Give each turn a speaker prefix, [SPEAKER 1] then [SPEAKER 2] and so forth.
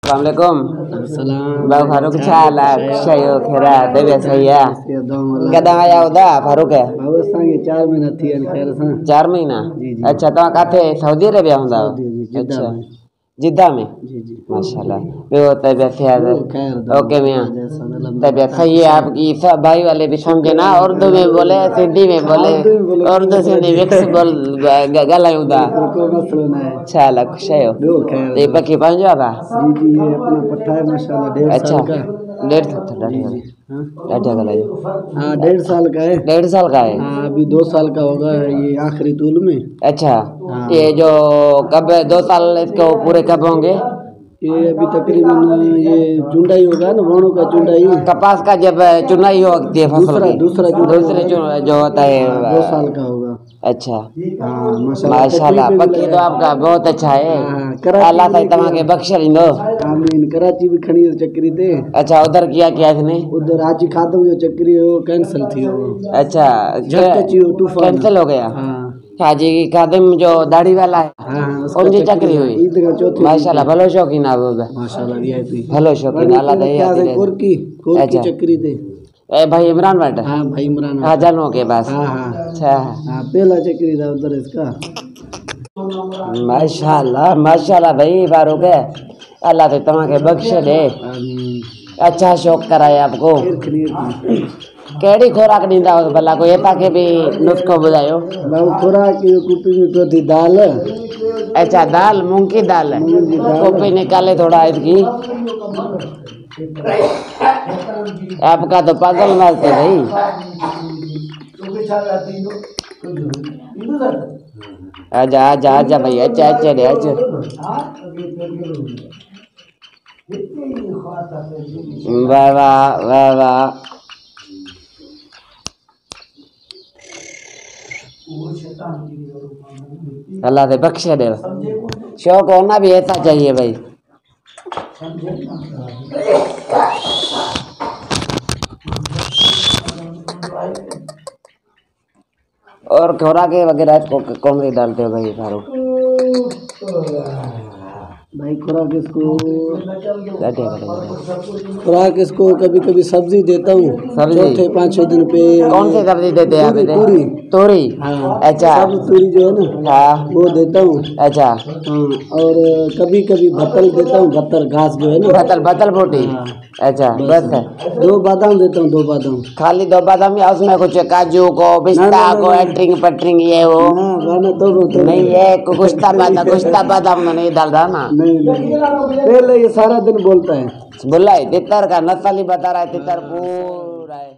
[SPEAKER 1] Assalamualaikum.
[SPEAKER 2] Salam.
[SPEAKER 1] Bang Faruk Chalak, saya kira dewi saya. Kadang ayah udah Faruk ya?
[SPEAKER 2] बाबा सांगे 4 महीना थी अन खैर सा
[SPEAKER 1] 4 महीना।
[SPEAKER 2] जी, जी।
[SPEAKER 1] अच्छा तो काथे सऊदी अरेबिया हुंदा?
[SPEAKER 2] जी, जी, जिद्दा
[SPEAKER 1] अच्छा
[SPEAKER 2] में।
[SPEAKER 1] जिद्दा में।
[SPEAKER 2] जी जी
[SPEAKER 1] माशाल्लाह। वो तबीयत है
[SPEAKER 2] खैर
[SPEAKER 1] ओके मियां।
[SPEAKER 2] जैसा मतलब
[SPEAKER 1] तबीयत सही है आपकी। सब भाई वाले भी समझे ना, उर्दू में बोले सिंधी में बोले, उर्दू सिंधी मिक्स बोल गलायूं दा।
[SPEAKER 2] कोई मसलो ना है
[SPEAKER 1] चाला खुश है
[SPEAKER 2] दो खैर
[SPEAKER 1] ये पक्की पंजो बा।
[SPEAKER 2] जी जी ये अपना पट्टा है माशाल्लाह 1.5
[SPEAKER 1] अच्छा
[SPEAKER 2] साल का
[SPEAKER 1] 1.5
[SPEAKER 2] जी जी हाँ
[SPEAKER 1] डाढ़ा गलायो।
[SPEAKER 2] हाँ 1.5 साल का है
[SPEAKER 1] 1.5 साल का है।
[SPEAKER 2] हाँ अभी 2 साल का होगा ये आखिरी तूल में।
[SPEAKER 1] अच्छा
[SPEAKER 2] हाँ।
[SPEAKER 1] ये जो कब 2 साल इसको पूरे कब होंगे?
[SPEAKER 2] ये अभी तकरीबन ये चुंडाई होगा ना वाणों का चुंडाई
[SPEAKER 1] कपास का जब चुनाई होती है फसल की
[SPEAKER 2] दूसरा
[SPEAKER 1] दूसरे जो होता है
[SPEAKER 2] 2 साल का होगा।
[SPEAKER 1] अच्छा
[SPEAKER 2] हाँ
[SPEAKER 1] माशाल्लाह पक्की तो आपका बहुत अच्छा है। अल्लाह ताला तमाके बख्शे लींदो।
[SPEAKER 2] आमीन। कराची भी खड़ी चक्री थे।
[SPEAKER 1] अच्छा उधर किया इसने?
[SPEAKER 2] उधर आजी खातम जो चक्री है वो कैंसिल थी वो।
[SPEAKER 1] अच्छा
[SPEAKER 2] तूफान
[SPEAKER 1] कैंसिल हो गया।
[SPEAKER 2] हाँ
[SPEAKER 1] हाजी खादिम जो दाढ़ी वाला है
[SPEAKER 2] हाँ
[SPEAKER 1] उनकी चक्री हुई।
[SPEAKER 2] ईद का चौथी
[SPEAKER 1] माशाल्लाह भलो शौकीन है वो
[SPEAKER 2] माशाल्लाह वीआईपी
[SPEAKER 1] भलो शौकीन अल्लाह दे
[SPEAKER 2] कोर की चक्री थे।
[SPEAKER 1] ए भाई इमरान भाट
[SPEAKER 2] हाँ भाई इमरान
[SPEAKER 1] हाजनों के पास।
[SPEAKER 2] हाँ हाँ
[SPEAKER 1] अच्छा
[SPEAKER 2] हाँ पहला चक्री था उधर इसका।
[SPEAKER 1] माशाल्लाह माशाल्लाह भाई फारूक है अल्लाह ते तमाके बख्शे दे। अच्छा शौक कराए आपको। केड़ी खोराक ॾींदा हो भला कोई एता के भी नुस्खो ॿुधायो?
[SPEAKER 2] खोराक कुपी में पी दाल।
[SPEAKER 1] अच्छा दाल मूंग की दाल है। कॉपी निकाले थोड़ा इसकी। आपका तो पागल मारते भाई। आजा आजा आजा भाई अच्छा अच्छा दे अच्छा। वाह वाह वाह वाह अल्लाह दे बख्शे दे। शौक होना भी ऐसा चाहिए भाई। और खोराक वगैरह कौन सी डालते हो भाई फारूक?
[SPEAKER 2] भाई खुराक इसको कभी कभी सब्जी देता हूँ चौथे 5-6 दिन पे।
[SPEAKER 1] कौन सी सब्जी देते हैं?
[SPEAKER 2] तूरी
[SPEAKER 1] तोरी।
[SPEAKER 2] हाँ
[SPEAKER 1] अच्छा
[SPEAKER 2] तूरी जो है ना
[SPEAKER 1] हाँ
[SPEAKER 2] वो देता हूँ।
[SPEAKER 1] अच्छा
[SPEAKER 2] हाँ और कभी कभी भत्तल देता हूँ भत्तर घास जो है ना
[SPEAKER 1] भत्तल बोटी।
[SPEAKER 2] हाँ।
[SPEAKER 1] अच्छा बस है
[SPEAKER 2] 2 बादाम देता हूँ 2 बादाम
[SPEAKER 1] खाली 2 बादाम या उसमें कुछ काजू को पिस्ता को एटरिंग पटरिंग ये वो
[SPEAKER 2] तो
[SPEAKER 1] नहीं ये कुश्ता बादाम में नहीं डालता ना।
[SPEAKER 2] नहीं पहले ये सारा दिन बोलता है
[SPEAKER 1] बोला है तितर का नस्ल ही बता रहा है तितर पूरा है।